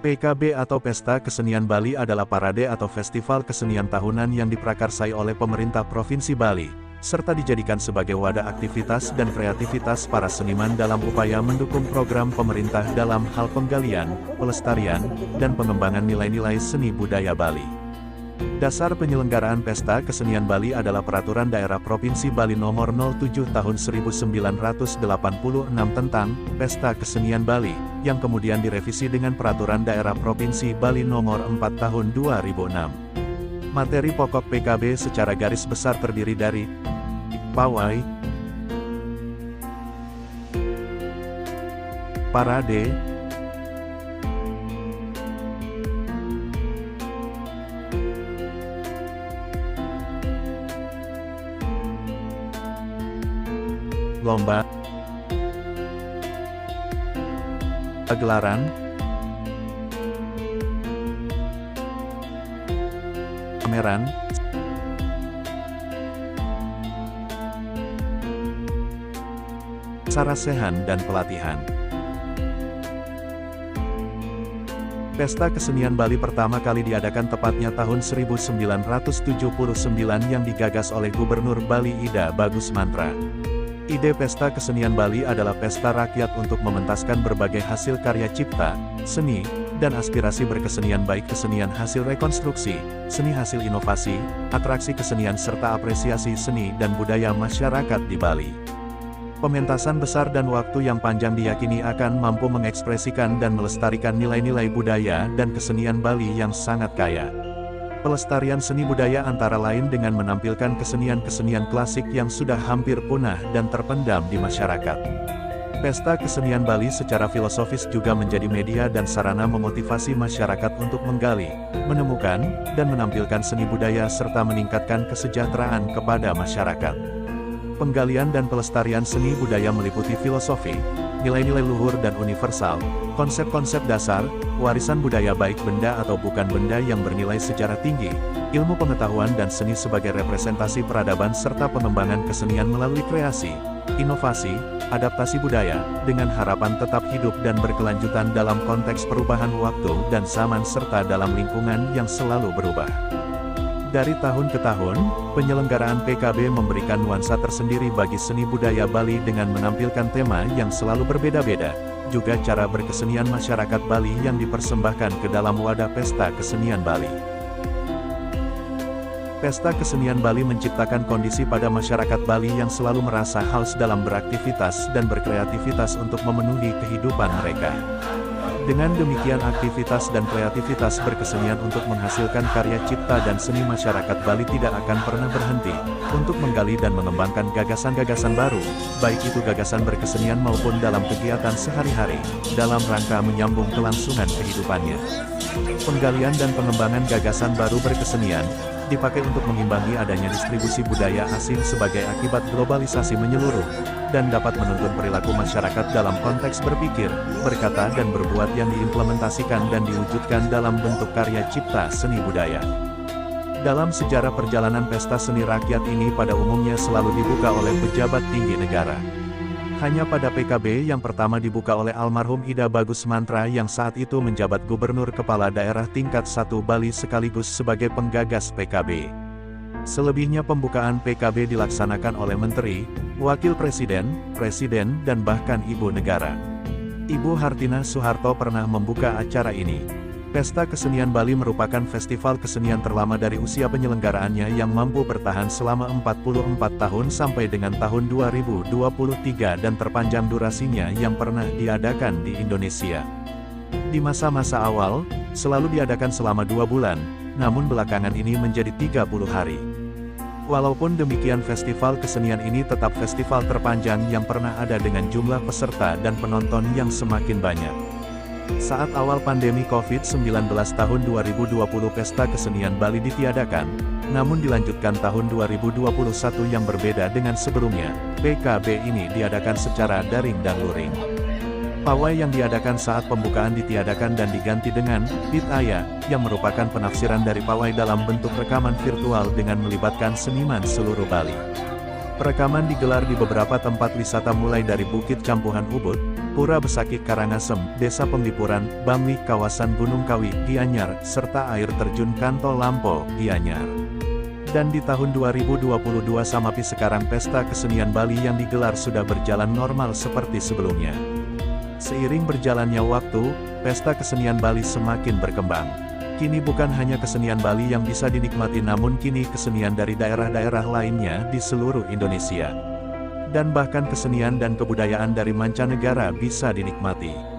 PKB atau Pesta Kesenian Bali adalah parade atau festival kesenian tahunan yang diprakarsai oleh pemerintah Provinsi Bali, serta dijadikan sebagai wadah aktivitas dan kreativitas para seniman dalam upaya mendukung program pemerintah dalam hal penggalian, pelestarian, dan pengembangan nilai-nilai seni budaya Bali. Dasar penyelenggaraan Pesta Kesenian Bali adalah Peraturan Daerah Provinsi Bali Nomor 07 Tahun 1986 tentang Pesta Kesenian Bali, yang kemudian direvisi dengan Peraturan Daerah Provinsi Bali Nomor 4 Tahun 2006. Materi pokok PKB secara garis besar terdiri dari pawai, parade, lomba, pagelaran, pameran, sarasehan dan pelatihan. Pesta Kesenian Bali pertama kali diadakan tepatnya tahun 1979 yang digagas oleh Gubernur Bali Ida Bagus Mantra. Ide Pesta Kesenian Bali adalah pesta rakyat untuk mementaskan berbagai hasil karya cipta, seni, dan aspirasi berkesenian baik kesenian hasil rekonstruksi, seni hasil inovasi, atraksi kesenian serta apresiasi seni dan budaya masyarakat di Bali. Pementasan besar dan waktu yang panjang diyakini akan mampu mengekspresikan dan melestarikan nilai-nilai budaya dan kesenian Bali yang sangat kaya. Pelestarian seni budaya antara lain dengan menampilkan kesenian-kesenian klasik yang sudah hampir punah dan terpendam di masyarakat. Pesta Kesenian Bali secara filosofis juga menjadi media dan sarana memotivasi masyarakat untuk menggali, menemukan, dan menampilkan seni budaya serta meningkatkan kesejahteraan kepada masyarakat. Penggalian dan pelestarian seni budaya meliputi filosofi, nilai-nilai luhur dan universal, konsep-konsep dasar, warisan budaya baik benda atau bukan benda yang bernilai sejarah tinggi, ilmu pengetahuan dan seni sebagai representasi peradaban serta pengembangan kesenian melalui kreasi, inovasi, adaptasi budaya, dengan harapan tetap hidup dan berkelanjutan dalam konteks perubahan waktu dan zaman serta dalam lingkungan yang selalu berubah. Dari tahun ke tahun, penyelenggaraan PKB memberikan nuansa tersendiri bagi seni budaya Bali dengan menampilkan tema yang selalu berbeda-beda, juga cara berkesenian masyarakat Bali yang dipersembahkan ke dalam wadah Pesta Kesenian Bali. Pesta Kesenian Bali menciptakan kondisi pada masyarakat Bali yang selalu merasa haus dalam beraktivitas dan berkreativitas untuk memenuhi kehidupan mereka. Dengan demikian aktivitas dan kreativitas berkesenian untuk menghasilkan karya cipta dan seni masyarakat Bali tidak akan pernah berhenti, untuk menggali dan mengembangkan gagasan-gagasan baru, baik itu gagasan berkesenian maupun dalam kegiatan sehari-hari, dalam rangka menyambung kelangsungan kehidupannya. Penggalian dan pengembangan gagasan baru berkesenian, dipakai untuk mengimbangi adanya distribusi budaya asing sebagai akibat globalisasi menyeluruh, dan dapat menuntun perilaku masyarakat dalam konteks berpikir, berkata dan berbuat yang diimplementasikan dan diwujudkan dalam bentuk karya cipta seni budaya. Dalam sejarah perjalanan pesta seni rakyat ini pada umumnya selalu dibuka oleh pejabat tinggi negara. Hanya pada PKB yang pertama dibuka oleh almarhum Ida Bagus Mantra yang saat itu menjabat Gubernur Kepala Daerah tingkat 1 Bali sekaligus sebagai penggagas PKB. Selebihnya pembukaan PKB dilaksanakan oleh Menteri, Wakil Presiden, Presiden dan bahkan Ibu Negara. Ibu Hartina Soeharto pernah membuka acara ini. Pesta Kesenian Bali merupakan festival kesenian terlama dari usia penyelenggaraannya yang mampu bertahan selama 44 tahun sampai dengan tahun 2023 dan terpanjang durasinya yang pernah diadakan di Indonesia. Di masa-masa awal, selalu diadakan selama 2 bulan, namun belakangan ini menjadi 30 hari. Walaupun demikian festival kesenian ini tetap festival terpanjang yang pernah ada dengan jumlah peserta dan penonton yang semakin banyak. Saat awal pandemi COVID-19 tahun 2020 Pesta Kesenian Bali ditiadakan, namun dilanjutkan tahun 2021 yang berbeda dengan sebelumnya. PKB ini diadakan secara daring dan luring. Pawai yang diadakan saat pembukaan ditiadakan dan diganti dengan Pitaya, yang merupakan penafsiran dari pawai dalam bentuk rekaman virtual dengan melibatkan seniman seluruh Bali. Perekaman digelar di beberapa tempat wisata mulai dari Bukit Campuhan Ubud, Pura Besakih Karangasem, Desa Penglipuran, Bamli, Kawasan Gunung Kawi, Gianyar, serta air terjun Kanto Lampo, Gianyar. Dan di tahun 2022 Samapi sekarang pesta kesenian Bali yang digelar sudah berjalan normal seperti sebelumnya. Seiring berjalannya waktu, pesta kesenian Bali semakin berkembang. Kini bukan hanya kesenian Bali yang bisa dinikmati namun kini kesenian dari daerah-daerah lainnya di seluruh Indonesia. Dan bahkan kesenian dan kebudayaan dari mancanegara bisa dinikmati.